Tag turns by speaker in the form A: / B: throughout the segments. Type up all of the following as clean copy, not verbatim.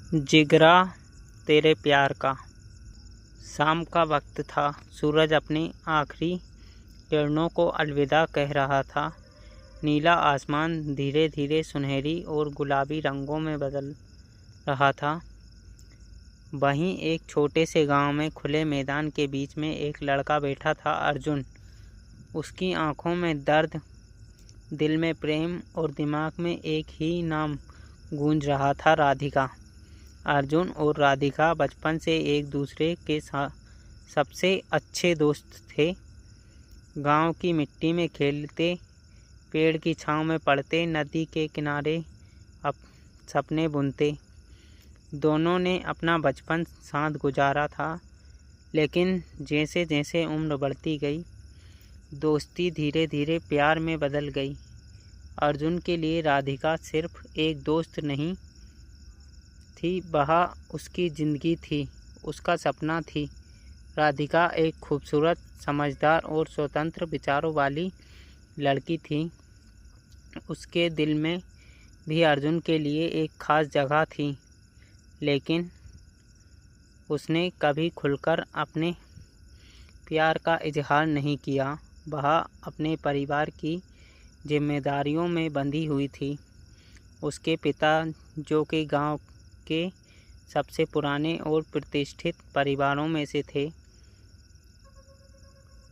A: जिगरा तेरे प्यार का। शाम का वक्त था। सूरज अपनी आखिरी किरणों को अलविदा कह रहा था। नीला आसमान धीरे धीरे सुनहरी और गुलाबी रंगों में बदल रहा था। वहीं एक छोटे से गांव में खुले मैदान के बीच में एक लड़का बैठा था, अर्जुन। उसकी आंखों में दर्द, दिल में प्रेम और दिमाग में एक ही नाम गूंज रहा था, राधिका। अर्जुन और राधिका बचपन से एक दूसरे के सबसे अच्छे दोस्त थे। गांव की मिट्टी में खेलते, पेड़ की छांव में पड़ते, नदी के किनारे सपने बुनते। दोनों ने अपना बचपन साथ गुजारा था, लेकिन जैसे जैसे उम्र बढ़ती गई, दोस्ती धीरे धीरे प्यार में बदल गई। अर्जुन के लिए राधिका सिर्फ एक दोस्त नहीं थी, वह उसकी ज़िंदगी थी, उसका सपना थी। राधिका एक खूबसूरत, समझदार और स्वतंत्र विचारों वाली लड़की थी। उसके दिल में भी अर्जुन के लिए एक खास जगह थी, लेकिन उसने कभी खुलकर अपने प्यार का इजहार नहीं किया। वह अपने परिवार की जिम्मेदारियों में बंधी हुई थी। उसके पिता, जो कि गांव के सबसे पुराने और प्रतिष्ठित परिवारों में से थे,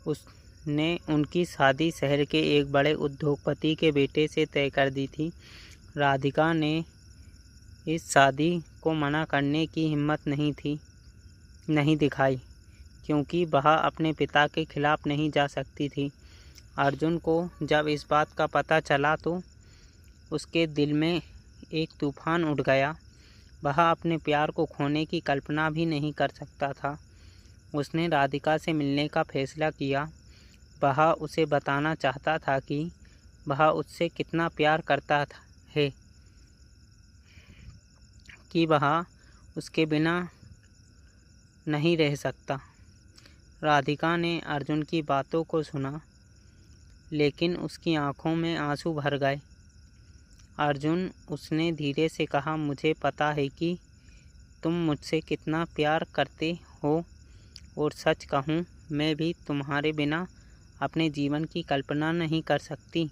A: उसने उनकी शादी शहर के एक बड़े उद्योगपति के बेटे से तय कर दी थी। राधिका ने इस शादी को मना करने की हिम्मत नहीं दिखाई, क्योंकि वह अपने पिता के खिलाफ नहीं जा सकती थी। अर्जुन को जब इस बात का पता चला तो उसके दिल में एक तूफान उठ गया। वह अपने प्यार को खोने की कल्पना भी नहीं कर सकता था। उसने राधिका से मिलने का फैसला किया। वह उसे बताना चाहता था कि वह उससे कितना प्यार करता है, कि वह उसके बिना नहीं रह सकता। राधिका ने अर्जुन की बातों को सुना, लेकिन उसकी आंखों में आंसू भर गए। अर्जुन, उसने धीरे से कहा, मुझे पता है कि तुम मुझसे कितना प्यार करते हो, और सच कहूँ, मैं भी तुम्हारे बिना अपने जीवन की कल्पना नहीं कर सकती।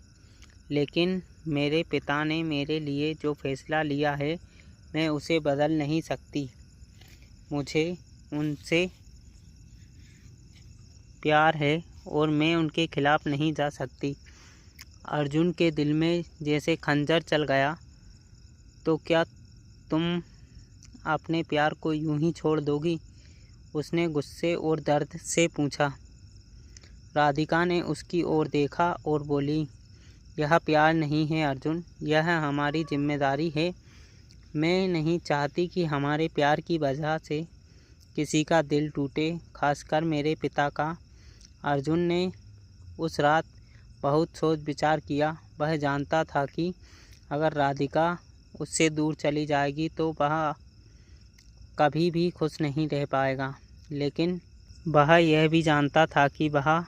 A: लेकिन मेरे पिता ने मेरे लिए जो फैसला लिया है, मैं उसे बदल नहीं सकती। मुझे उनसे प्यार है और मैं उनके खिलाफ नहीं जा सकती। अर्जुन के दिल में जैसे खंजर चल गया। तो क्या तुम अपने प्यार को यूं ही छोड़ दोगी? उसने गुस्से और दर्द से पूछा। राधिका ने उसकी ओर देखा और बोली, यह प्यार नहीं है अर्जुन, यह हमारी जिम्मेदारी है। मैं नहीं चाहती कि हमारे प्यार की वजह से किसी का दिल टूटे, खासकर मेरे पिता का। अर्जुन ने उस रात बहुत सोच विचार किया। वह जानता था कि अगर राधिका उससे दूर चली जाएगी तो वह कभी भी खुश नहीं रह पाएगा। लेकिन वह यह भी जानता था कि वह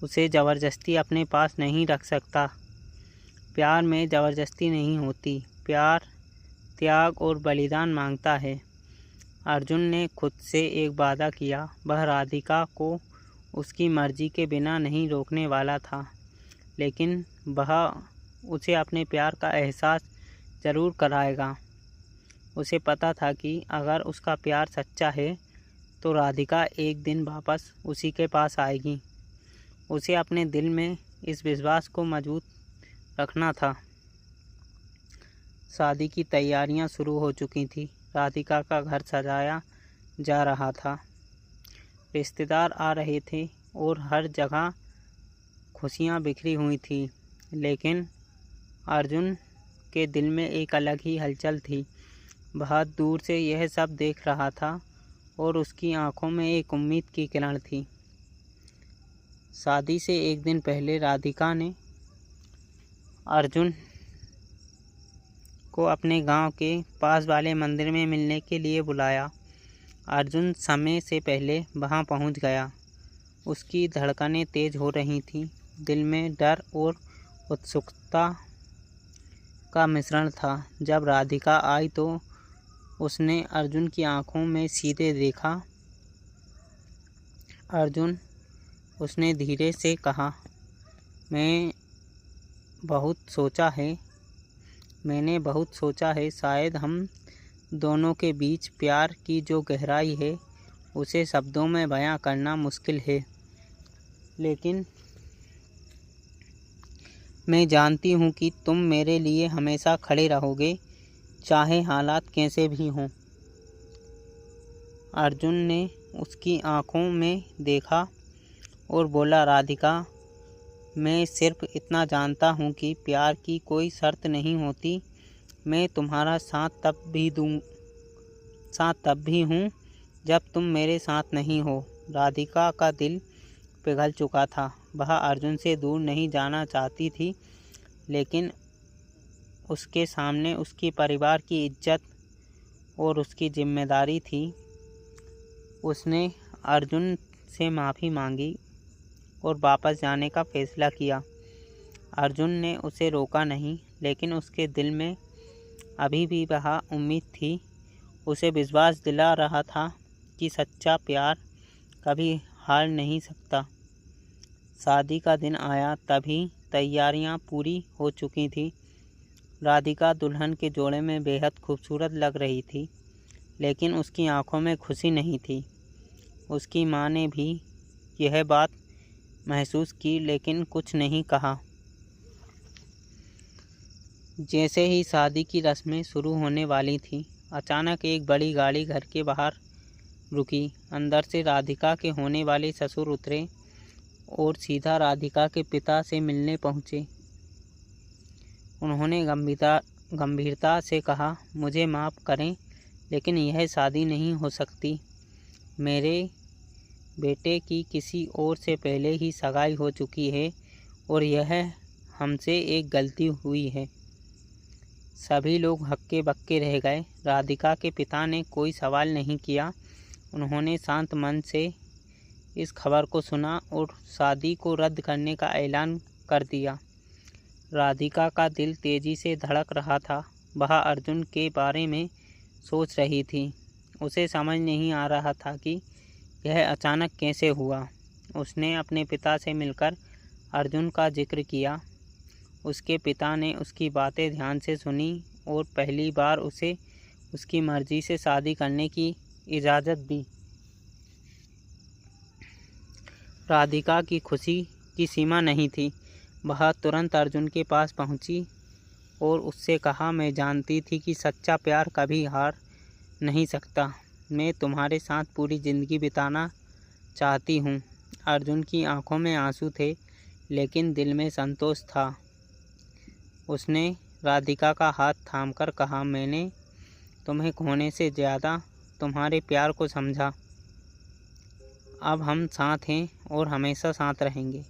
A: उसे ज़बरदस्ती अपने पास नहीं रख सकता। प्यार में ज़बरदस्ती नहीं होती। प्यार त्याग और बलिदान मांगता है। अर्जुन ने खुद से एक वादा किया। वह राधिका को उसकी मर्जी के बिना नहीं रोकने वाला था, लेकिन वह उसे अपने प्यार का एहसास ज़रूर कराएगा। उसे पता था कि अगर उसका प्यार सच्चा है तो राधिका एक दिन वापस उसी के पास आएगी। उसे अपने दिल में इस विश्वास को मजबूत रखना था। शादी की तैयारियां शुरू हो चुकी थी। राधिका का घर सजाया जा रहा था। रिश्तेदार आ रहे थे और हर जगह खुशियां बिखरी हुई थी। लेकिन अर्जुन के दिल में एक अलग ही हलचल थी। वह दूर से यह सब देख रहा था और उसकी आंखों में एक उम्मीद की किरण थी। शादी से एक दिन पहले राधिका ने अर्जुन को अपने गांव के पास वाले मंदिर में मिलने के लिए बुलाया। अर्जुन समय से पहले वहां पहुंच गया। उसकी धड़कनें तेज हो रही थीं। दिल में डर और उत्सुकता का मिश्रण था। जब राधिका आई तो उसने अर्जुन की आंखों में सीधे देखा। अर्जुन, उसने धीरे से कहा, मैंने बहुत सोचा है। शायद हम दोनों के बीच प्यार की जो गहराई है उसे शब्दों में बयां करना मुश्किल है, लेकिन मैं जानती हूँ कि तुम मेरे लिए हमेशा खड़े रहोगे, चाहे हालात कैसे भी हों। अर्जुन ने उसकी आंखों में देखा और बोला, राधिका, मैं सिर्फ इतना जानता हूँ कि प्यार की कोई शर्त नहीं होती। मैं तुम्हारा साथ तब भी हूँ जब तुम मेरे साथ नहीं हो। राधिका का दिल पिघल चुका था। वह अर्जुन से दूर नहीं जाना चाहती थी, लेकिन उसके सामने उसके परिवार की इज्जत और उसकी जिम्मेदारी थी। उसने अर्जुन से माफ़ी मांगी और वापस जाने का फैसला किया। अर्जुन ने उसे रोका नहीं, लेकिन उसके दिल में अभी भी वह उम्मीद थी। उसे विश्वास दिला रहा था कि सच्चा प्यार कभी हार नहीं सकता। शादी का दिन आया, तभी तैयारियां पूरी हो चुकी थी। राधिका दुल्हन के जोड़े में बेहद खूबसूरत लग रही थी, लेकिन उसकी आंखों में खुशी नहीं थी। उसकी माँ ने भी यह बात महसूस की, लेकिन कुछ नहीं कहा। जैसे ही शादी की रस्में शुरू होने वाली थी, अचानक एक बड़ी गाड़ी घर के बाहर रुकी। अंदर से राधिका के होने वाले ससुर उतरे और सीधा राधिका के पिता से मिलने पहुँचे। उन्होंने गंभीरता से कहा, मुझे माफ़ करें, लेकिन यह शादी नहीं हो सकती। मेरे बेटे की किसी और से पहले ही सगाई हो चुकी है और यह हमसे एक गलती हुई है। सभी लोग हक्के बक्के रह गए। राधिका के पिता ने कोई सवाल नहीं किया। उन्होंने शांत मन से इस खबर को सुना और शादी को रद्द करने का ऐलान कर दिया। राधिका का दिल तेजी से धड़क रहा था। वह अर्जुन के बारे में सोच रही थी। उसे समझ नहीं आ रहा था कि यह अचानक कैसे हुआ। उसने अपने पिता से मिलकर अर्जुन का जिक्र किया। उसके पिता ने उसकी बातें ध्यान से सुनी और पहली बार उसे उसकी मर्जी से शादी करने की इजाज़त दी। राधिका की खुशी की सीमा नहीं थी। वह तुरंत अर्जुन के पास पहुंची और उससे कहा, मैं जानती थी कि सच्चा प्यार कभी हार नहीं सकता। मैं तुम्हारे साथ पूरी ज़िंदगी बिताना चाहती हूँ। अर्जुन की आंखों में आंसू थे, लेकिन दिल में संतोष था। उसने राधिका का हाथ थामकर कहा, मैंने तुम्हें खोने से ज़्यादा तुम्हारे प्यार को समझा। अब हम साथ हैं और हमेशा साथ रहेंगे।